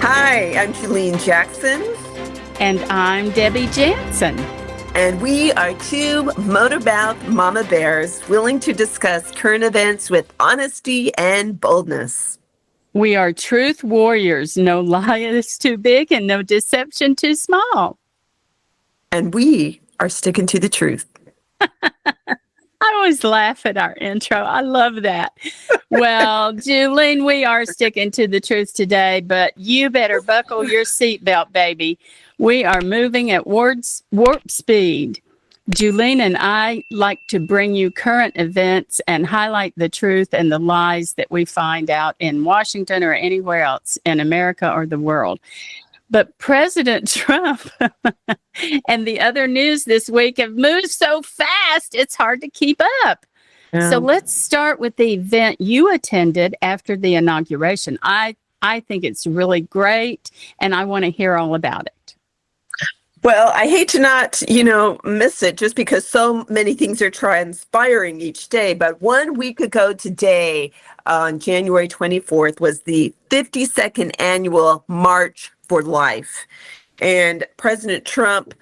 Hi, I'm Jackson. And I'm Debbie Jansen. And we are two motormouth mama bears willing to discuss current events with honesty and boldness. We are truth warriors. No lie is too big and no deception too small. And we are sticking to the truth. I always laugh at our intro. I love that. Well, Julene, we are sticking to the truth today, but you better buckle your seatbelt, baby. We are moving at warp speed. Julene and I like to bring you current events and highlight the truth and the lies that we find out in Washington or anywhere else in America or the world. But President Trump and the other news this week have moved so fast, it's hard to keep up. Yeah. So let's start with the event you attended after the inauguration. I think it's really great, and I want to hear all about it. Well, I hate to not, miss it just because so many things are transpiring each day. But 1 week ago today, on January 24th, was the 52nd annual March for Life. And President Trump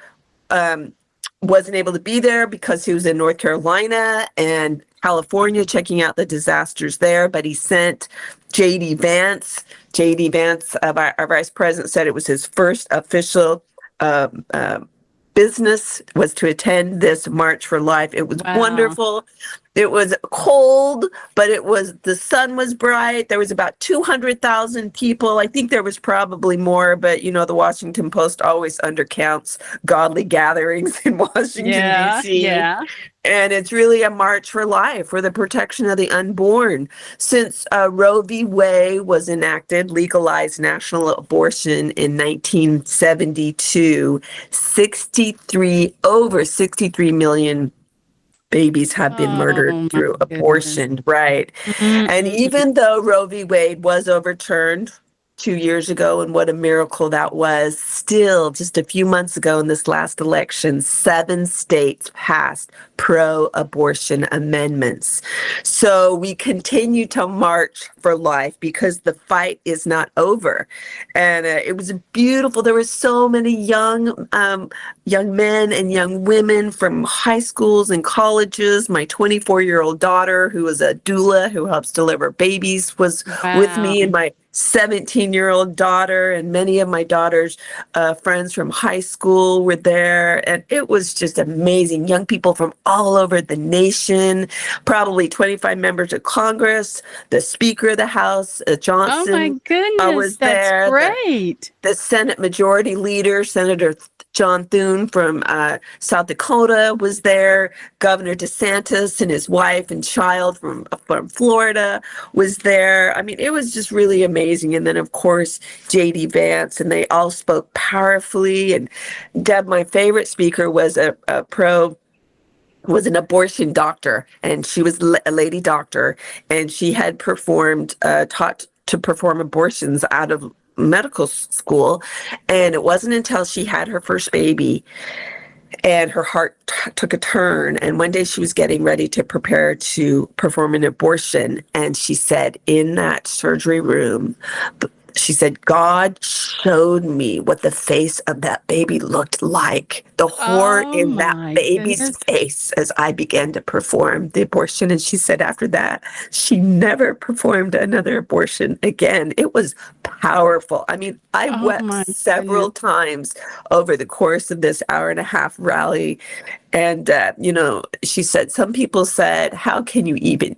wasn't able to be there because he was in North Carolina and California checking out the disasters there. But he sent J.D. Vance. J.D. Vance, our vice president, said it was his first official business was to attend this March for Life. It was wonderful. It was cold, but the sun was bright. There was about 200,000 people. I think there was probably more, but the Washington Post always undercounts godly gatherings in Washington, D.C. Yeah. And it's really a march for life, for the protection of the unborn. Since Roe v. Wade was enacted, legalized national abortion in 1972, over 63 million babies have been murdered through abortion, right? Mm-hmm. And even though Roe v. Wade was overturned 2 years ago, and what a miracle that was, still just a few months ago in this last election, 7 states passed pro-abortion amendments. So we continue to march for life because the fight is not over. And it was beautiful. There were so many young men and young women from high schools and colleges. My 24-year-old daughter, who is a doula who helps deliver babies, was with me, and my 17-year-old daughter and many of my daughter's friends from high school were there. And it was just amazing. Young people from all over the nation, probably 25 members of Congress, the Speaker of the House, Jansen. Oh my goodness, was that's there. Great. The Senate Majority Leader, Senator John Thune from South Dakota was there. Governor DeSantis and his wife and child from Florida was there. I mean, it was just really amazing. And then, of course, J.D. Vance, and they all spoke powerfully. And Deb, my favorite speaker, was was an abortion doctor, and she was a lady doctor, and she had taught to perform abortions out of medical school. And it wasn't until she had her first baby and her heart took a turn, and one day she was getting ready to prepare to perform an abortion, and she said in that surgery room, she said, God showed me what the face of that baby looked like, the horror in that baby's face as I began to perform the abortion. And she said after that, she never performed another abortion again. It was powerful. I mean, I wept several times over the course of this hour-and-a-half rally. And, she said, some people said, how can you even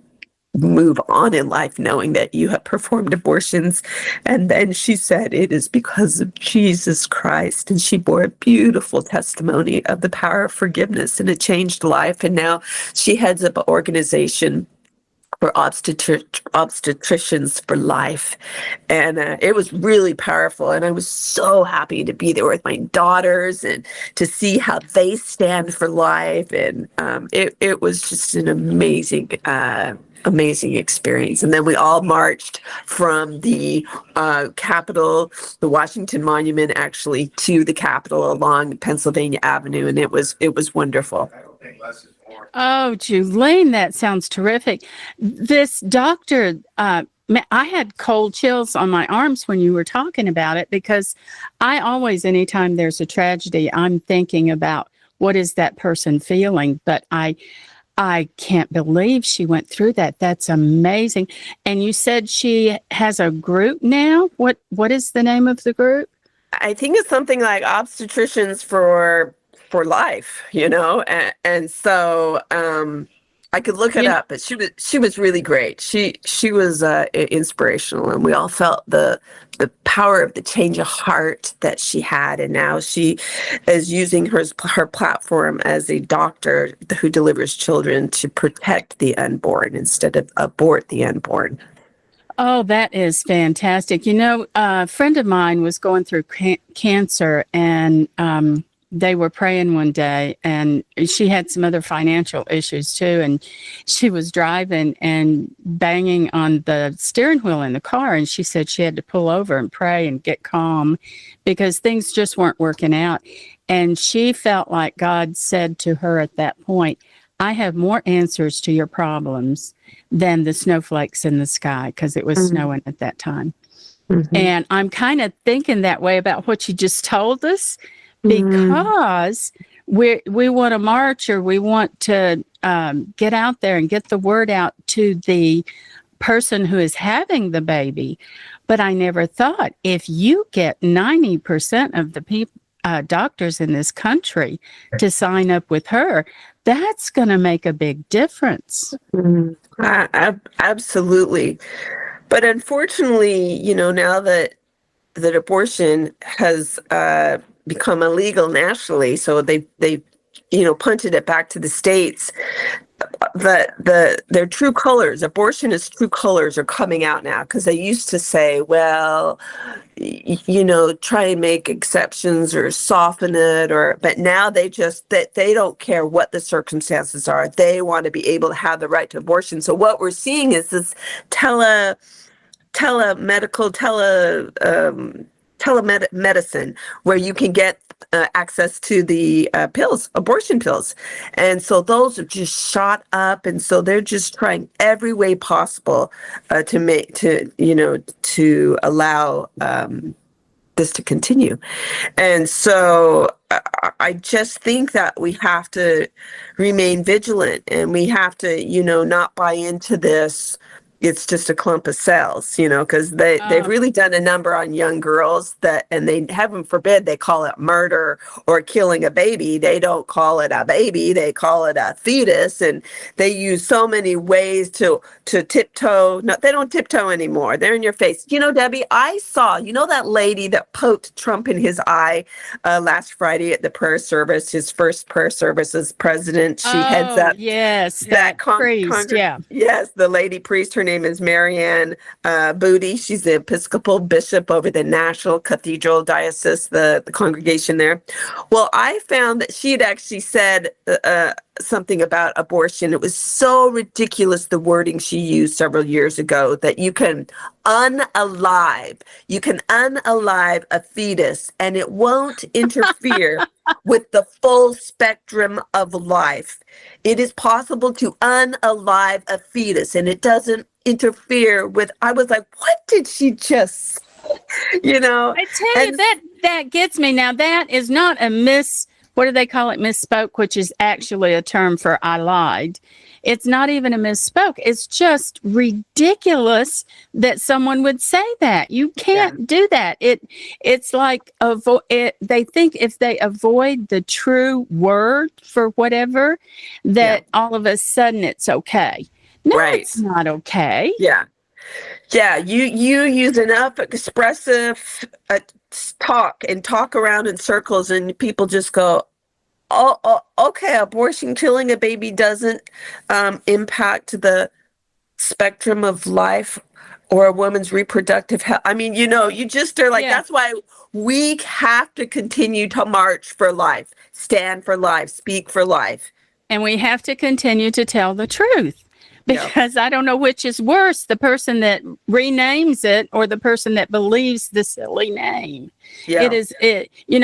move on in life knowing that you have performed abortions? And then she said, it is because of Jesus Christ. And she bore a beautiful testimony of the power of forgiveness, and it changed life. And now she heads up an organization for obstetricians for life. And it was really powerful. And I was so happy to be there with my daughters and to see how they stand for life. And it was just an amazing experience. And then we all marched from the Capitol, the Washington Monument, actually, to the Capitol along Pennsylvania Avenue, and it was wonderful. Oh, Julene, that sounds terrific. This doctor, I had cold chills on my arms when you were talking about it because I always, anytime there's a tragedy, I'm thinking about what is that person feeling. But I can't believe she went through that. That's amazing. And you said she has a group now. What is the name of the group? I think it's something like obstetricians for life, and so I could look it You up, but she was really great. She was inspirational, and we all felt the power of the change of heart that she had, and now she is using her platform as a doctor who delivers children to protect the unborn instead of abort the unborn. Oh, that is fantastic. A friend of mine was going through cancer, and they were praying one day, and she had some other financial issues too. And she was driving and banging on the steering wheel in the car. And she said she had to pull over and pray and get calm because things just weren't working out. And she felt like God said to her at that point, I have more answers to your problems than the snowflakes in the sky, because it was snowing at that time. Mm-hmm. And I'm kind of thinking that way about what you just told us, because we want to march, or we want to get out there and get the word out to the person who is having the baby. But I never thought, if you get 90% of the people, doctors in this country to sign up with her, that's going to make a big difference. Absolutely. But unfortunately, now that abortion has become illegal nationally, so they punted it back to the states. Their true colors, abortionist true colors, are coming out now, because they used to say, well, try and make exceptions or soften it, but now they don't care what the circumstances are. They want to be able to have the right to abortion. So what we're seeing is this telemedicine, where you can get access to the abortion pills. And so those have just shot up. And so they're just trying every way possible to allow this to continue. And so I just think that we have to remain vigilant, and we have to, not buy into this. It's just a clump of cells, because they've really done a number on young girls and they, heaven forbid, they call it murder or killing a baby. They don't call it a baby, they call it a fetus. And they use so many ways to tiptoe. No, they don't tiptoe anymore. They're in your face. Debbie, I saw, that lady that poked Trump in his eye last Friday at the prayer service, his first prayer service as president. She heads up. Yes, that priest. Yeah. Yes, the lady priest. Her name is Marianne Booty. She's the Episcopal bishop over the National Cathedral Diocese, the congregation there. Well, I found that she had actually said something about abortion. It was so ridiculous, the wording she used several years ago, that you can unalive a fetus and it won't interfere with the full spectrum of life. It is possible to unalive a fetus and it doesn't interfere with. I was like, what did she just I tell you, that gets me. Now, that is not a what do they call it? Misspoke, which is actually a term for I lied. It's not even a misspoke. It's just ridiculous that someone would say that. You can't do that. It's like they think if they avoid the true word for whatever, that all of a sudden it's okay. No, it's not okay. Yeah. You use enough expressive talk around in circles, and people just go, oh, okay, abortion, killing a baby doesn't impact the spectrum of life or a woman's reproductive health. I mean, you just are like, that's why we have to continue to march for life, stand for life, speak for life. And we have to continue to tell the truth. Yeah. because I don't know which is worse, the person that renames it or the person that believes the silly name. Yeah.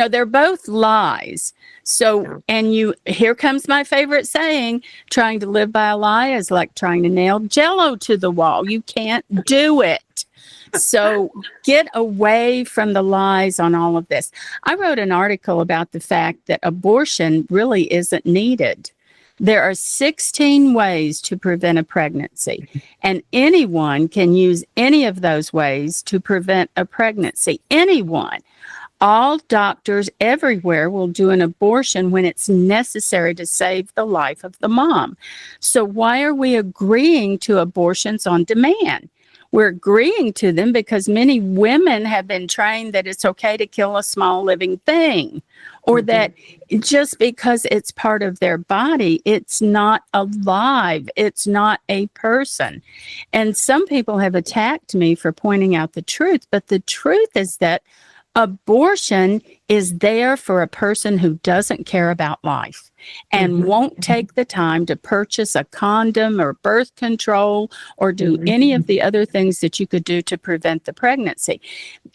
They're both lies. So, and here comes my favorite saying, trying to live by a lie is like trying to nail Jello to the wall. You can't do it. So get away from the lies on all of this. I wrote an article about the fact that abortion really isn't needed. There are 16 ways to prevent a pregnancy, and anyone can use any of those ways to prevent a pregnancy. Anyone. All doctors everywhere will do an abortion when it's necessary to save the life of the mom. So why are we agreeing to abortions on demand? We're agreeing to them because many women have been trained that it's okay to kill a small living thing, or that just because it's part of their body, it's not alive. It's not a person. And some people have attacked me for pointing out the truth, but the truth is that abortion is there for a person who doesn't care about life and won't take the time to purchase a condom or birth control or do any of the other things that you could do to prevent the pregnancy.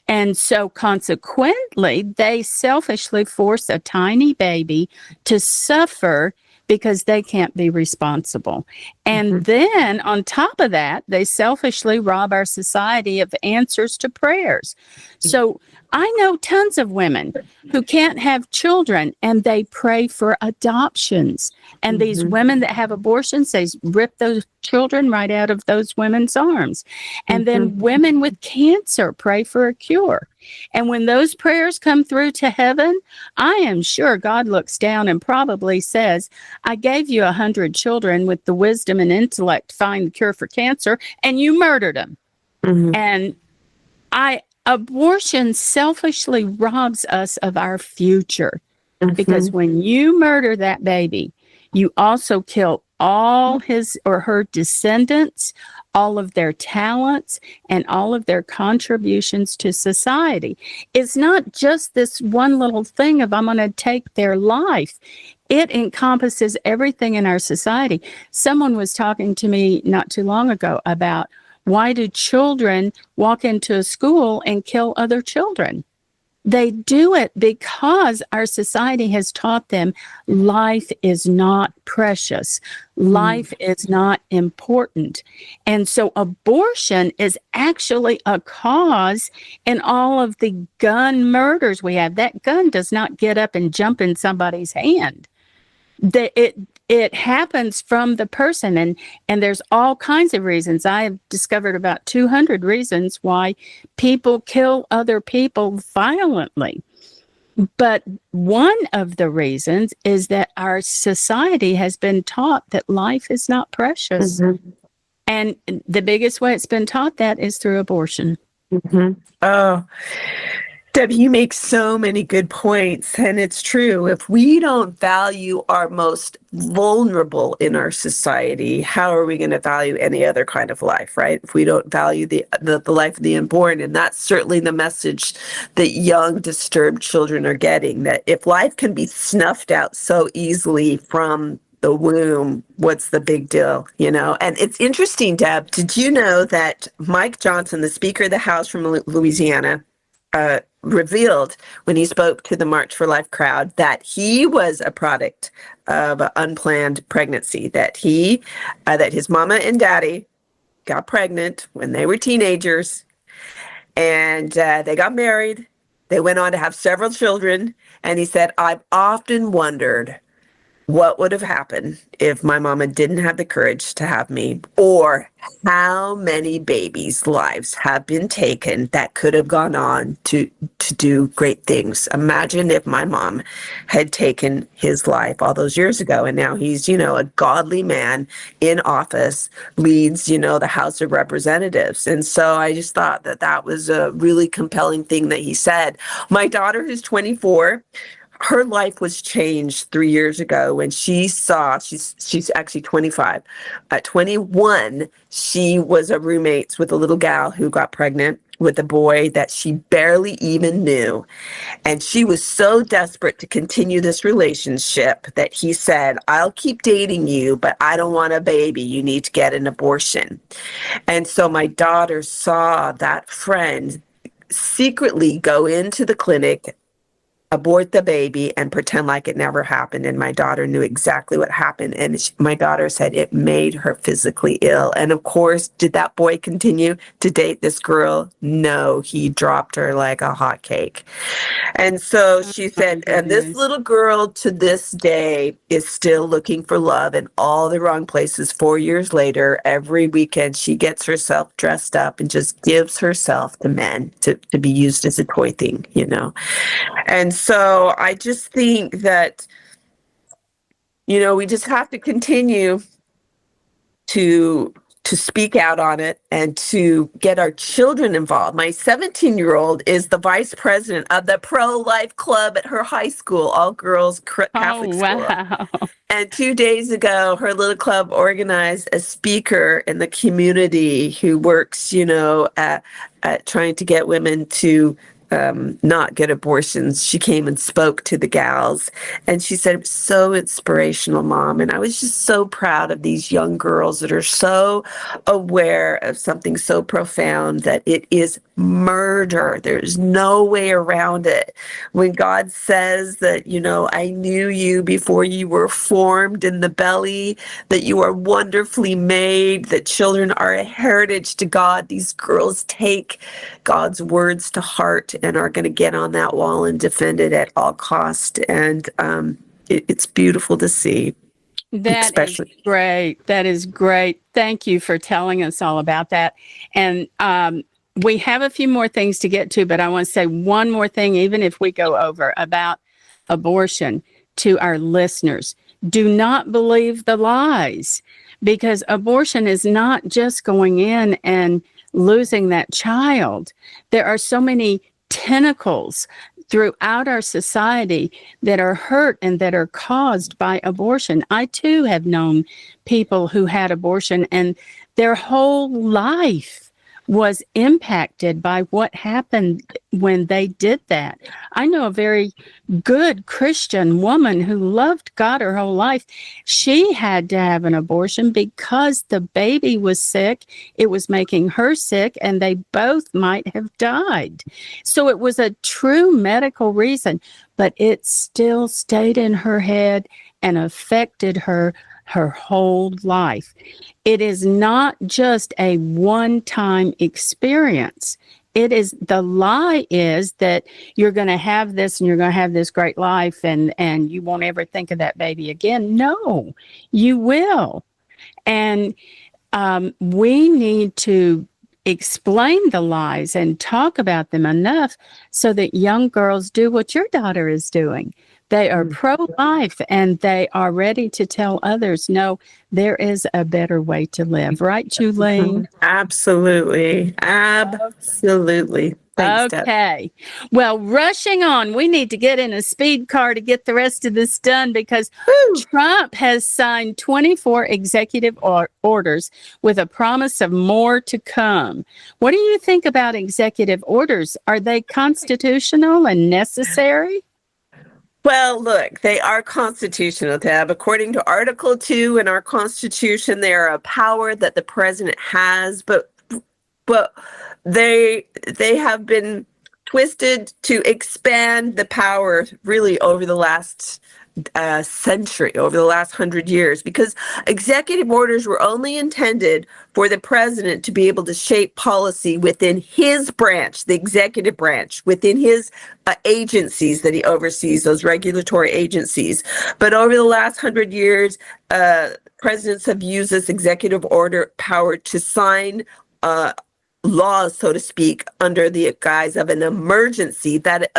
And so consequently, they selfishly force a tiny baby to suffer because they can't be responsible. And then on top of that, they selfishly rob our society of answers to prayers. So I know tons of women who can't have children and they pray for adoptions. And these women that have abortions, they rip those children right out of those women's arms. And then women with cancer pray for a cure. And when those prayers come through to heaven, I am sure God looks down and probably says, I gave you 100 children with the wisdom and intellect to find the cure for cancer, and you murdered them. And abortion selfishly robs us of our future, because when you murder that baby, you also kill all his or her descendants, all of their talents, and all of their contributions to society. It's not just this one little thing of I'm going to take their life. It encompasses everything in our society. Someone was talking to me not too long ago about why do children walk into a school and kill other children? They do it because our society has taught them life is not precious. Life is not important. And so abortion is actually a cause in all of the gun murders we have. That gun does not get up and jump in somebody's hand. It happens from the person, and there's all kinds of reasons. I have discovered about 200 reasons why people kill other people violently. But one of the reasons is that our society has been taught that life is not precious. And the biggest way it's been taught that is through abortion. Oh, Debbie, you make so many good points, and it's true. If we don't value our most vulnerable in our society, how are we going to value any other kind of life, right? If we don't value the life of the unborn, and that's certainly the message that young, disturbed children are getting, that if life can be snuffed out so easily from the womb, what's the big deal, And it's interesting, Deb, did you know that Mike Johnson, the Speaker of the House from Louisiana, revealed when he spoke to the March for Life crowd that he was a product of an unplanned pregnancy, that his mama and daddy got pregnant when they were teenagers, and they got married. They went on to have several children, and he said, I've often wondered what would have happened if my mama didn't have the courage to have me, or how many babies' lives have been taken that could have gone on to do great things. Imagine if my mom had taken his life all those years ago, and now he's, a godly man in office, leads, the House of Representatives. And so I just thought that was a really compelling thing that he said. My daughter is 24. Her life was changed 3 years ago when she's actually 25. At 21, she was a roommate with a little gal who got pregnant with a boy that she barely even knew. And she was so desperate to continue this relationship that he said, I'll keep dating you, but I don't want a baby. You need to get an abortion. And so my daughter saw that friend secretly go into the clinic, abort the baby, and pretend like it never happened. And my daughter knew exactly what happened. And my daughter said it made her physically ill. And of course, did that boy continue to date this girl? No, he dropped her like a hot cake. And so she said, and this little girl to this day is still looking for love in all the wrong places. 4 years later, every weekend, she gets herself dressed up and just gives herself to men to be used as a toy thing, you know. And so I just think that, you know, we just have to continue to speak out on it and to get our children involved. My 17-year-old is the vice president of the pro-life club at her high school, all girls Catholic school. Wow. And 2 days ago, her little club organized a speaker in the community who works, you know, at trying to get women to not get abortions. She came and spoke to the gals, and she said, it was so inspirational, Mom. And I was just so proud of these young girls that are so aware of something so profound, that it is murder. There's no way around it. When God says that, you know, I knew you before you were formed in the belly, that you are wonderfully made, that children are a heritage to God, these girls take God's words to heart and are going to get on that wall and defend it at all cost. And it's beautiful to see. That is great. That is great. Thank you for telling us all about that. And we have a few more things to get to, but I want to say one more thing, even if we go over, about abortion to our listeners. Do not believe the lies, because abortion is not just going in and losing that child. There are so many tentacles throughout our society that are hurt and that are caused by abortion. I too have known people who had abortion and their whole life was impacted by what happened when they did that. I know a very good Christian woman who loved God her whole life. She had to have an abortion because the baby was sick. It was making her sick, and they both might have died. So it was a true medical reason, but it still stayed in her head and affected her whole life. It is not just a one-time experience. It is, the lie is that you're going to have this and you're going to have this great life and you won't ever think of that baby again. No, you will. And we need to explain the lies and talk about them enough so that young girls do what your daughter is doing. They are pro-life and they are ready to tell others, no, there is a better way to live. Right, Julene? Absolutely. Absolutely. Thanks, okay. Deb. Well, rushing on, we need to get in a speed car to get the rest of this done, because Trump has signed 24 executive orders with a promise of more to come. What do you think about executive orders? Are they constitutional and necessary? Well, look, they are constitutional, Deb. According to Article 2 in our Constitution, they are a power that the president has, but they have been twisted to expand the power really over the last century, over the last 100 years, because executive orders were only intended for the president to be able to shape policy within his branch, the executive branch, within his agencies that he oversees, those regulatory agencies. But over the last 100 years, presidents have used this executive order power to sign laws, so to speak, under the guise of an emergency that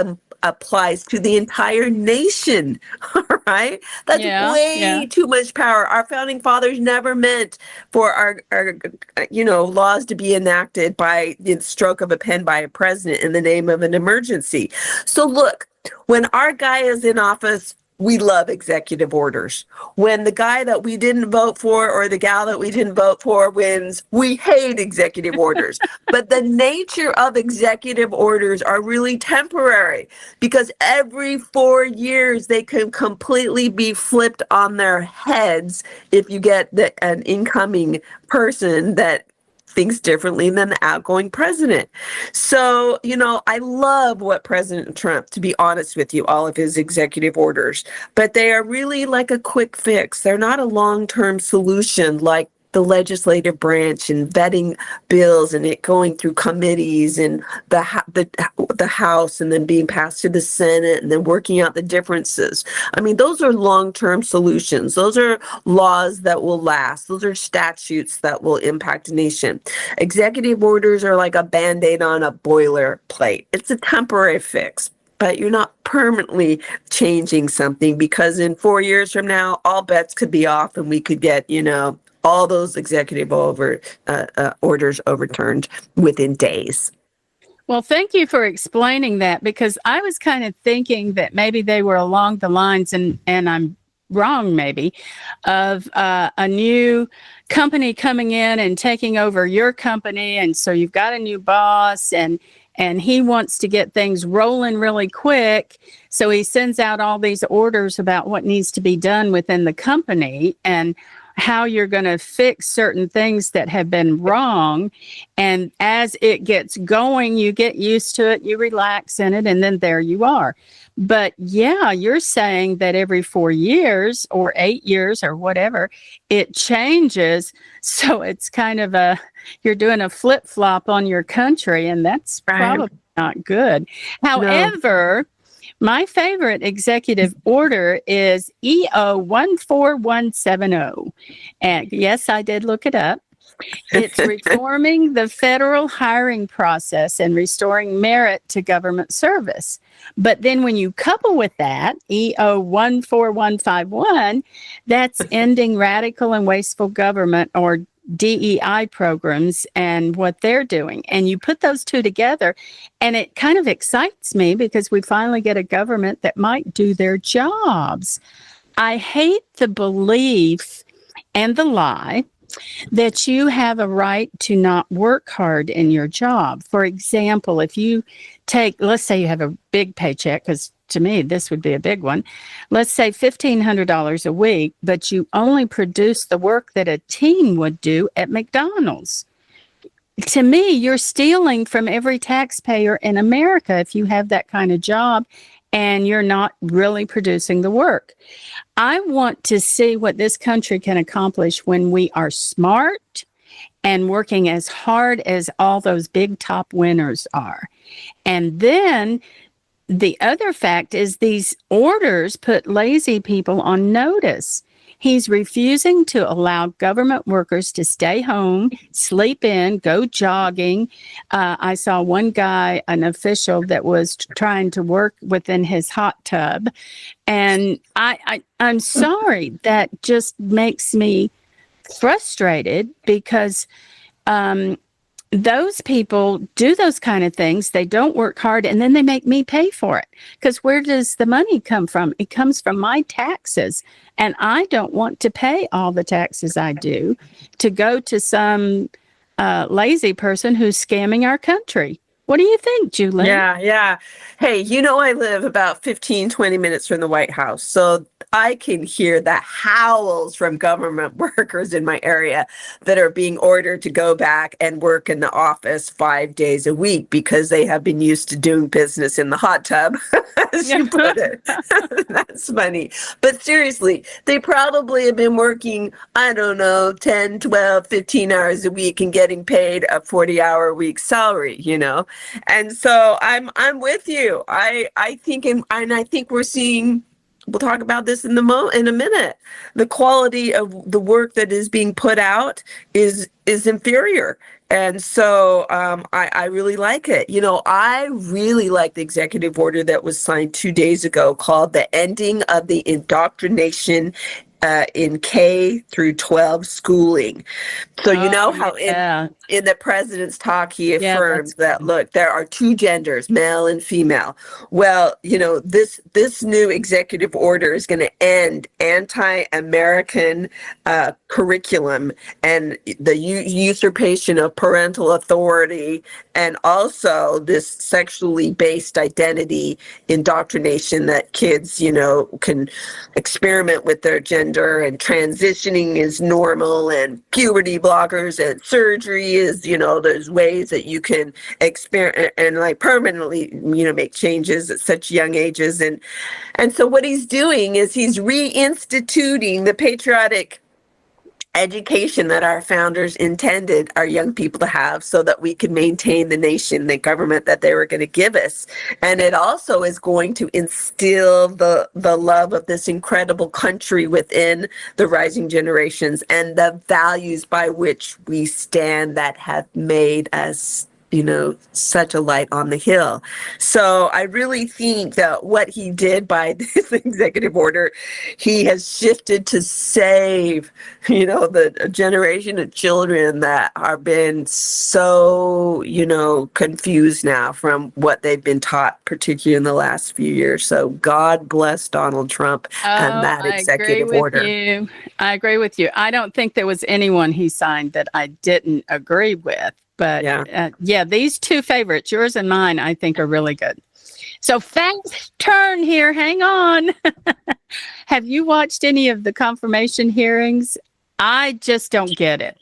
applies to the entire nation. All right, that's way too much power. Our founding fathers never meant for our laws to be enacted by the stroke of a pen by a president in the name of an emergency. So look, when our guy is in office, we love executive orders. When the guy that we didn't vote for or the gal that we didn't vote for wins, we hate executive orders. But the nature of executive orders are really temporary, because every 4 years they can completely be flipped on their heads if you get an incoming person that thinks differently than the outgoing president. So, I love what President Trump, to be honest with you, all of his executive orders, but they are really like a quick fix. They're not a long-term solution like the legislative branch and vetting bills and it going through committees and the House and then being passed to the Senate and then working out the differences. I mean, those are long-term solutions. Those are laws that will last. Those are statutes that will impact a nation. Executive orders are like a Band-Aid on a boilerplate. It's a temporary fix, but you're not permanently changing something, because in 4 years from now, all bets could be off and we could get, all those executive orders overturned within days. Well, thank you for explaining that, because I was kind of thinking that maybe they were along the lines, and I'm wrong maybe, of a new company coming in and taking over your company. And so you've got a new boss and he wants to get things rolling really quick. So he sends out all these orders about what needs to be done within the company and how you're going to fix certain things that have been wrong. And as it gets going, you get used to it, you relax in it, and then there you are. But yeah, you're saying that every 4 years or 8 years or whatever, it changes. So it's kind of you're doing a flip flop on your country, and that's probably not good. However, my favorite executive order is EO 14170. And yes, I did look it up. It's reforming the federal hiring process and restoring merit to government service. But then when you couple with that, EO 14151, that's ending radical and wasteful government, or DEI programs, and what they're doing. And you put those two together, and it kind of excites me, because we finally get a government that might do their jobs. I hate the belief and the lie that you have a right to not work hard in your job. For example, if you let's say you have a big paycheck, because to me, this would be a big one. Let's say $1,500 a week, but you only produce the work that a team would do at McDonald's. To me, you're stealing from every taxpayer in America if you have that kind of job and you're not really producing the work. I want to see what this country can accomplish when we are smart and working as hard as all those big top winners are. And then the other fact is these orders put lazy people on notice. He's refusing to allow government workers to stay home, sleep in, go jogging. I saw one guy, an official, that was trying to work within his hot tub. And I'm sorry, that just makes me frustrated, because those people do those kind of things. They don't work hard, and then they make me pay for it. Because where does the money come from? It comes from my taxes, and I don't want to pay all the taxes I do to go to some lazy person who's scamming our country. What do you think, Julie? Yeah. Hey, I live about 15, 20 minutes from the White House. So I can hear the howls from government workers in my area that are being ordered to go back and work in the office 5 days a week because they have been used to doing business in the hot tub, as you put it. That's funny. But seriously, they probably have been working, 10, 12, 15 hours a week and getting paid a 40-hour a week salary, And so I'm with you. I think we're seeing. We'll talk about this in a minute. The quality of the work that is being put out is inferior. And so I really like it. I really like the executive order that was signed 2 days ago called the Ending of the Indoctrination in K through 12 Schooling. So in the president's talk, he Yeah, affirmed that's that, good. look, there are two genders, male and female. Well, this new executive order is going to end anti-American curriculum and the usurpation of parental authority, and also this sexually based identity indoctrination that kids, can experiment with their gender, and transitioning is normal, and puberty blockers and surgery is, there's ways that you can experiment and like permanently, make changes at such young ages. And so what he's doing is he's reinstituting the patriotic education that our founders intended our young people to have so that we could maintain the nation, the government that they were going to give us. And it also is going to instill the love of this incredible country within the rising generations and the values by which we stand that have made us, such a light on the hill. So I really think that what he did by this executive order, he has shifted to save, the generation of children that are been so, confused now from what they've been taught, particularly in the last few years. So God bless Donald Trump and Oh, that I agree executive with order. you. I agree with you. I don't think there was anyone he signed that I didn't agree with. But Yeah. these two favorites, yours and mine, I think are really good. So fast turn here. Hang on. Have you watched any of the confirmation hearings? I just don't get it.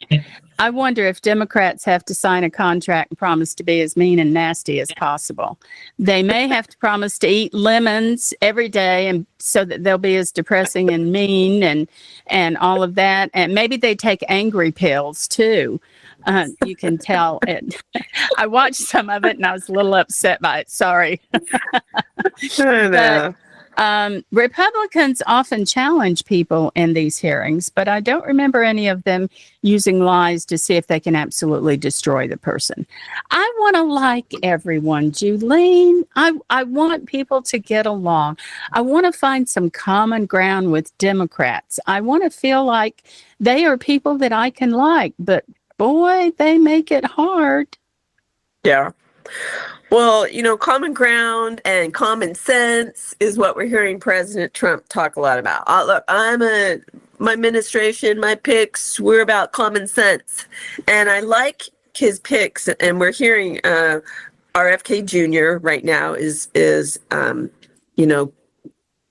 I wonder if Democrats have to sign a contract and promise to be as mean and nasty as possible. They may have to promise to eat lemons every day, and so that they'll be as depressing and mean and all of that. And maybe they take angry pills too. You can tell it. I watched some of it and I was a little upset by it. Sorry. I know. Republicans often challenge people in these hearings, but I don't remember any of them using lies to see if they can absolutely destroy the person. I want to like everyone, Julene. I want people to get along. I want to find some common ground with Democrats. I want to feel like they are people that I can like, but boy, they make it hard. Yeah. Well, common ground and common sense is what we're hearing President Trump talk a lot about. Look, my administration, my picks, we're about common sense. And I like his picks. And we're hearing RFK Jr. right now is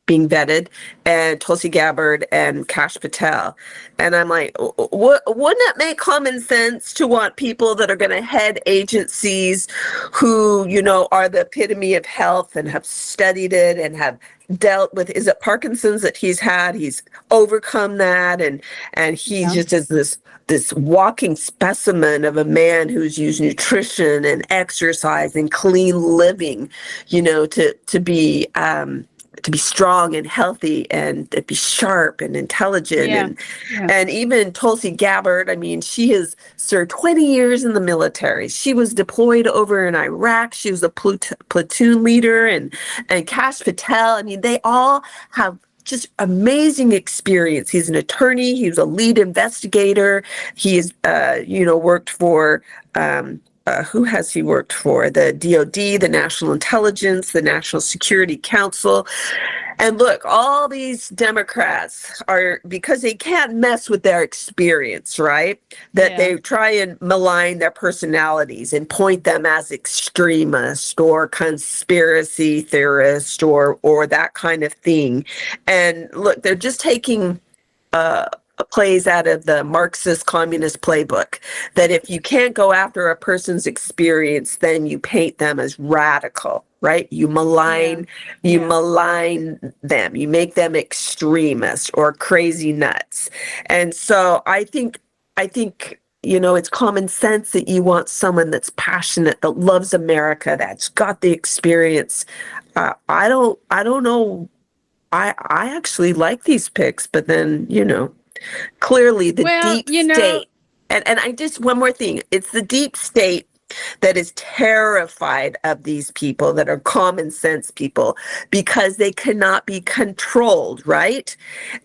being vetted, and Tulsi Gabbard and Kash Patel. And I'm like, wouldn't it make common sense to want people that are going to head agencies who, are the epitome of health and have studied it and have dealt with, is it Parkinson's that he's had? He's overcome that. And he just is this walking specimen of a man who's used nutrition and exercise and clean living, to be strong and healthy and to be sharp and intelligent. And even Tulsi Gabbard, I mean, she has served 20 years in the military. She was deployed over in Iraq. She was a platoon leader, and Kash Patel. I mean, they all have just amazing experience. He's an attorney. He was a lead investigator. He's, worked for, who has he worked for? The DOD, the National Intelligence, the National Security Council. And look, all these Democrats are, because they can't mess with their experience, right? That they try and malign their personalities and point them as extremists or conspiracy theorists or that kind of thing. And look, they're just taking plays out of the Marxist communist playbook, that if you can't go after a person's experience, then you paint them as radical, right? You malign them, you make them extremists or crazy nuts. And so I think it's common sense that you want someone that's passionate, that loves America, that's got the experience. I don't know. I actually like these picks, but then, clearly the deep state. And I just, one more thing, it's the deep state that is terrified of these people that are common sense people because they cannot be controlled, right?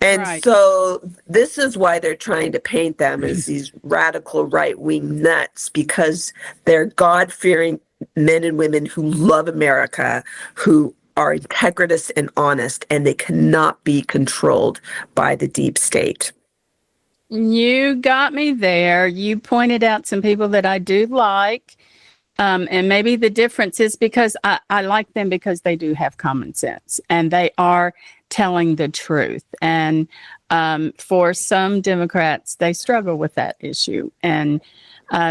And Right. so this is why they're trying to paint them as these radical right-wing nuts, because they're God-fearing men and women who love America, who are integritous and honest, and they cannot be controlled by the deep state. You got me there. You pointed out some people that I do like. And maybe the difference is because I like them because they do have common sense and they are telling the truth. And for some Democrats, they struggle with that issue. And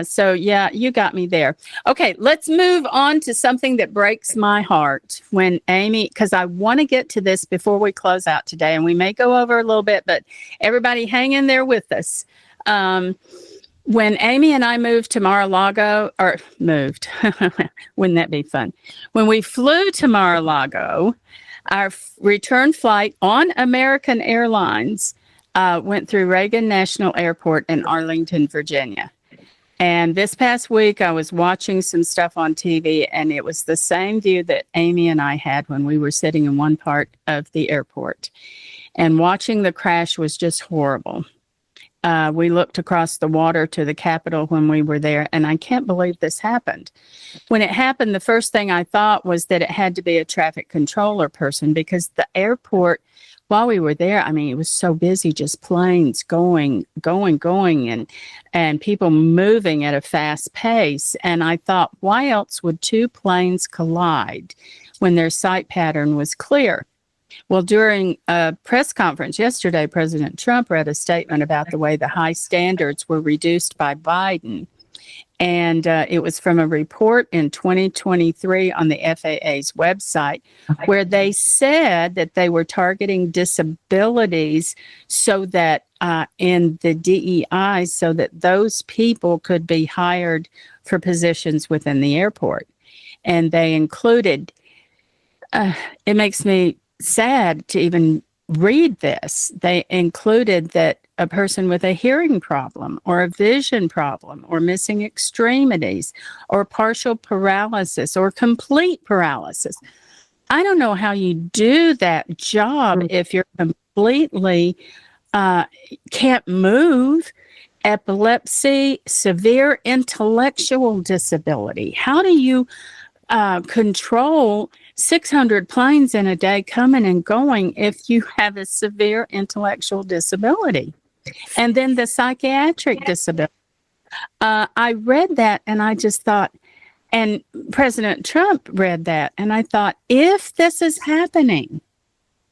so, yeah, you got me there. Okay, let's move on to something that breaks my heart when Amy, because I want to get to this before we close out today. And we may go over a little bit, but everybody hang in there with us. When Amy and I moved to Mar-a-Lago, or moved, wouldn't that be fun? When we flew to Mar-a-Lago, our return flight on American Airlines went through Reagan National Airport in Arlington, Virginia. And this past week, I was watching some stuff on TV, and it was the same view that Amy and I had when we were sitting in one part of the airport. And watching the crash was just horrible. We looked across the water to the Capitol when we were there, and I can't believe this happened. When it happened, the first thing I thought was that it had to be a traffic controller person, because the airport, while we were there, I mean, it was so busy, just planes going, and people moving at a fast pace. And I thought, why else would two planes collide when their sight pattern was clear? Well, during a press conference yesterday, President Trump read a statement about the way the high standards were reduced by Biden. And it was from a report in 2023 on the FAA's website, where they said that they were targeting disabilities so that in the DEI, so that those people could be hired for positions within the airport. And they included, it makes me sad to even read this. They included that a person with a hearing problem or a vision problem or missing extremities or partial paralysis or complete paralysis. I don't know how you do that job if you're completely can't move. Epilepsy, severe intellectual disability. How do you control 600 planes in a day coming and going if you have a severe intellectual disability? And then the psychiatric disability. I read that and I just thought, and President Trump read that, and I thought, if this is happening,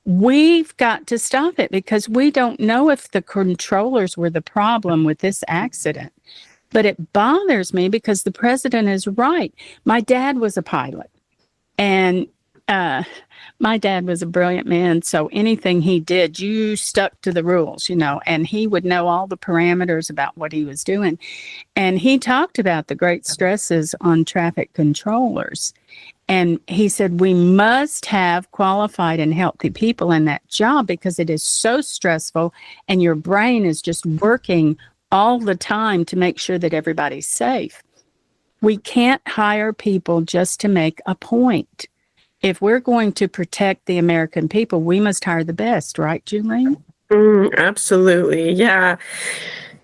we've got to stop it, because we don't know if the controllers were the problem with this accident. But it bothers me because the president is right. My dad was a pilot, and my dad was a brilliant man. So anything he did, you stuck to the rules, you know, and he would know all the parameters about what he was doing. And he talked about the great stresses on traffic controllers. And he said, we must have qualified and healthy people in that job because it is so stressful and your brain is just working all the time to make sure that everybody's safe. We can't hire people just to make a point. If we're going to protect the American people, we must hire the best, right, Julie? Absolutely. Yeah.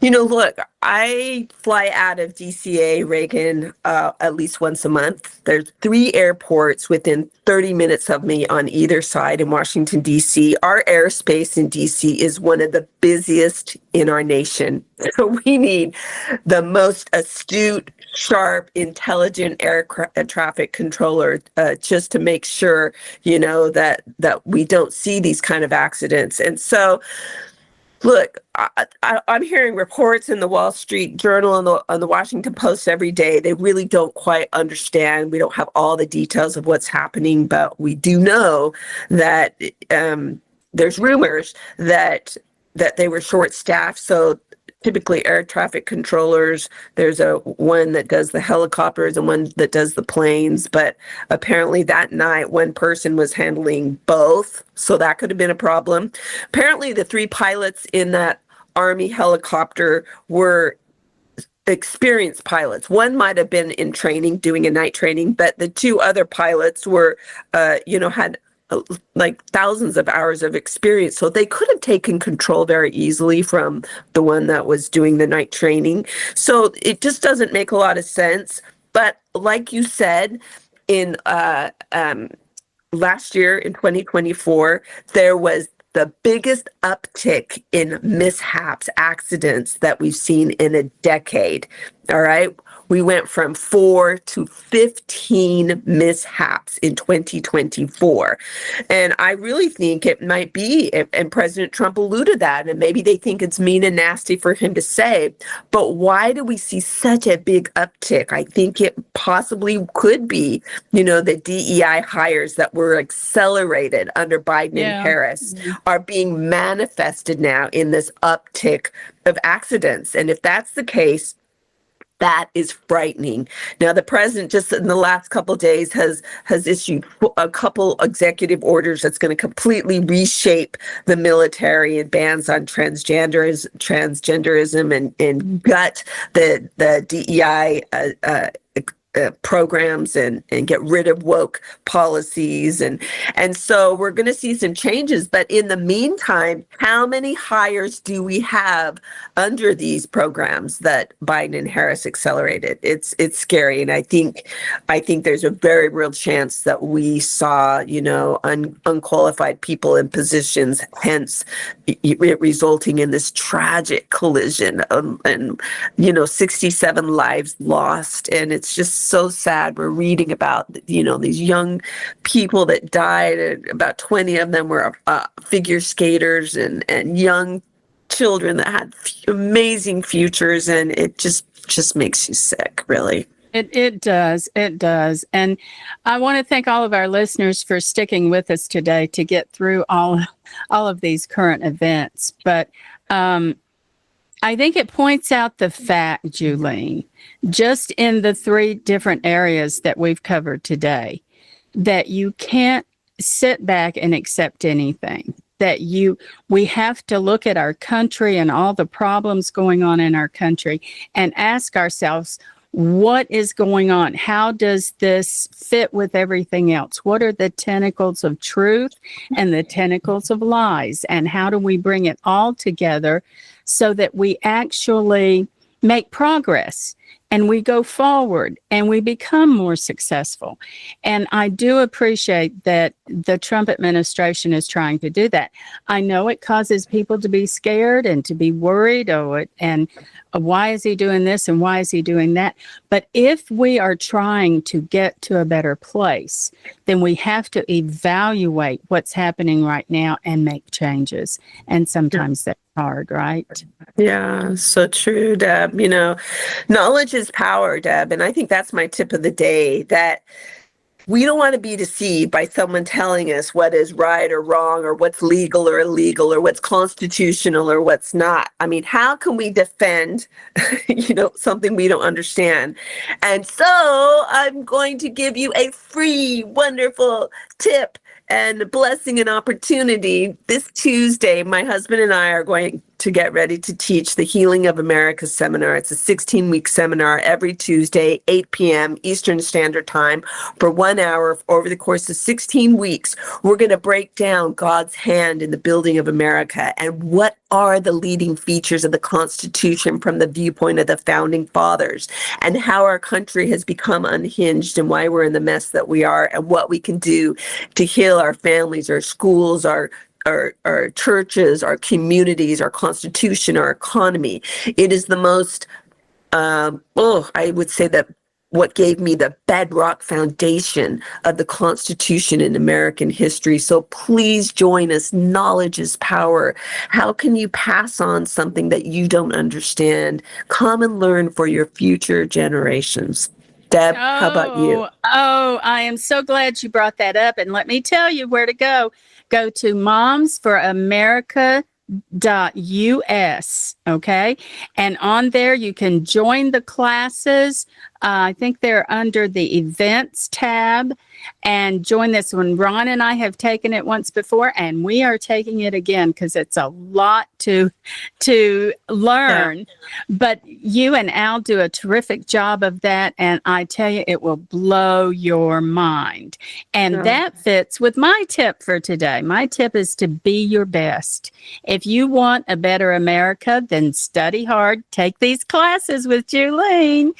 You know, look, I fly out of DCA, Reagan, at least once a month. There's 3 airports within 30 minutes of me on either side in Washington, D.C. Our airspace in D.C. is one of the busiest in our nation. So we need the most astute, sharp, intelligent air traffic controller just to make sure, you know, that we don't see these kind of accidents. And so, look, I'm hearing reports in the Wall Street Journal and on the Washington Post every day. They really don't quite understand. We don't have all the details of what's happening, but we do know that there's rumors that they were short-staffed. So typically air traffic controllers, there's one that does the helicopters and one that does the planes. But apparently that night, one person was handling both. So that could have been a problem. Apparently the 3 pilots in that Army helicopter experienced pilots. One might have been in training, doing a night training, but the two other pilots were, had like thousands of hours of experience. So they could have taken control very easily from the one that was doing the night training. So it just doesn't make a lot of sense. But like you said, in last year in 2024, there was the biggest uptick in mishaps, accidents that we've seen in a decade. All right. We went from 4 to 15 mishaps in 2024. And I really think it might be, and President Trump alluded that, and maybe they think it's mean and nasty for him to say, but why do we see such a big uptick? I think it possibly could be, the DEI hires that were accelerated under Biden and Harris are being manifested now in this uptick of accidents. And if that's the case, that is frightening. Now, the president just in the last couple of days has issued a couple executive orders that's going to completely reshape the military and bans on transgenderism and gut the DEI programs and get rid of woke policies. And so we're going to see some changes. But in the meantime, how many hires do we have under these programs that Biden and Harris accelerated? It's scary. And I think there's a very real chance that we saw, unqualified people in positions, hence resulting in this tragic collision and 67 lives lost. And it's just so sad. We're reading about, these young people that died. About 20 of them were figure skaters and young children that had amazing futures. And it just makes you sick, really. It does. And I want to thank all of our listeners for sticking with us today to get through all of these current events. But I think it points out the fact, Julene, just in the 3 different areas that we've covered today, that you can't sit back and accept anything. That we have to look at our country and all the problems going on in our country and ask ourselves, what is going on? How does this fit with everything else? What are the tentacles of truth and the tentacles of lies? And how do we bring it all together so that we actually make progress and we go forward and we become more successful? And I do appreciate that the Trump administration is trying to do that. I know it causes people to be scared and to be worried, and why is he doing this and why is he doing that? But if we are trying to get to a better place, then we have to evaluate what's happening right now and make changes. And sometimes that's hard, right? Yeah, so true, Deb. Knowledge is power, Deb. And I think that's my tip of the day, that we don't want to be deceived by someone telling us what is right or wrong, or what's legal or illegal, or what's constitutional or what's not. I mean, how can we defend, something we don't understand? And so I'm going to give you a free, wonderful tip and blessing and opportunity. This Tuesday, my husband and I are going to get ready to teach the Healing of America seminar. It's a 16-week seminar every Tuesday, 8 p.m. Eastern Standard Time for 1 hour over the course of 16 weeks. We're going to break down God's hand in the building of America and what are the leading features of the Constitution from the viewpoint of the founding fathers, and how our country has become unhinged and why we're in the mess that we are, and what we can do to heal our families, our schools, our churches, our communities, our Constitution, our economy. It is the most, I would say that what gave me the bedrock foundation of the Constitution in American history. So please join us. Knowledge is power. How can you pass on something that you don't understand? Come and learn for your future generations. Deb, how about you? Oh, I am so glad you brought that up. And let me tell you where to go. Go to momsforamerica.us, okay? And on there, you can join the classes. I think they're under the events tab. and join this one. Ron and I have taken it once before, and we are taking it again because it's a lot to learn. Yeah. But you and Al do a terrific job of that, and I tell you, it will blow your mind. And that fits with my tip for today. My tip is to be your best. If you want a better America, then study hard. Take these classes with Julene,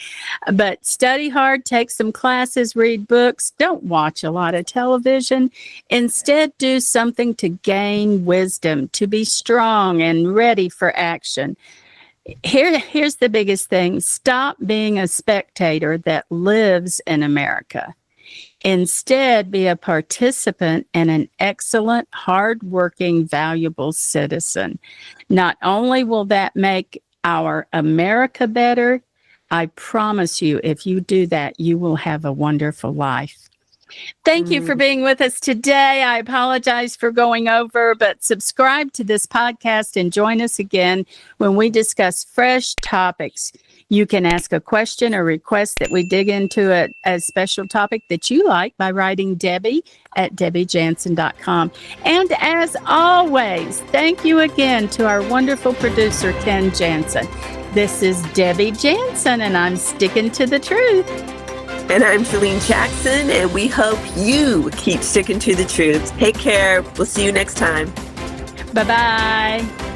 but study hard, take some classes, read books. Don't watch a lot of television. Instead, do something to gain wisdom, to be strong and ready for action. Here's the biggest thing. Stop being a spectator that lives in America. Instead, be a participant and an excellent, hardworking, valuable citizen. Not only will that make our America better, I promise you, if you do that, you will have a wonderful life. Thank you for being with us today. I apologize for going over, but subscribe to this podcast and join us again when we discuss fresh topics. You can ask a question or request that we dig into a special topic that you like by writing Debbie at debbiejansen.com. And as always, thank you again to our wonderful producer, Ken Jansen. This is Debbie Jansen, and I'm sticking to the truth. And I'm Julene Jackson, and we hope you keep sticking to the truth. Take care. We'll see you next time. Bye-bye.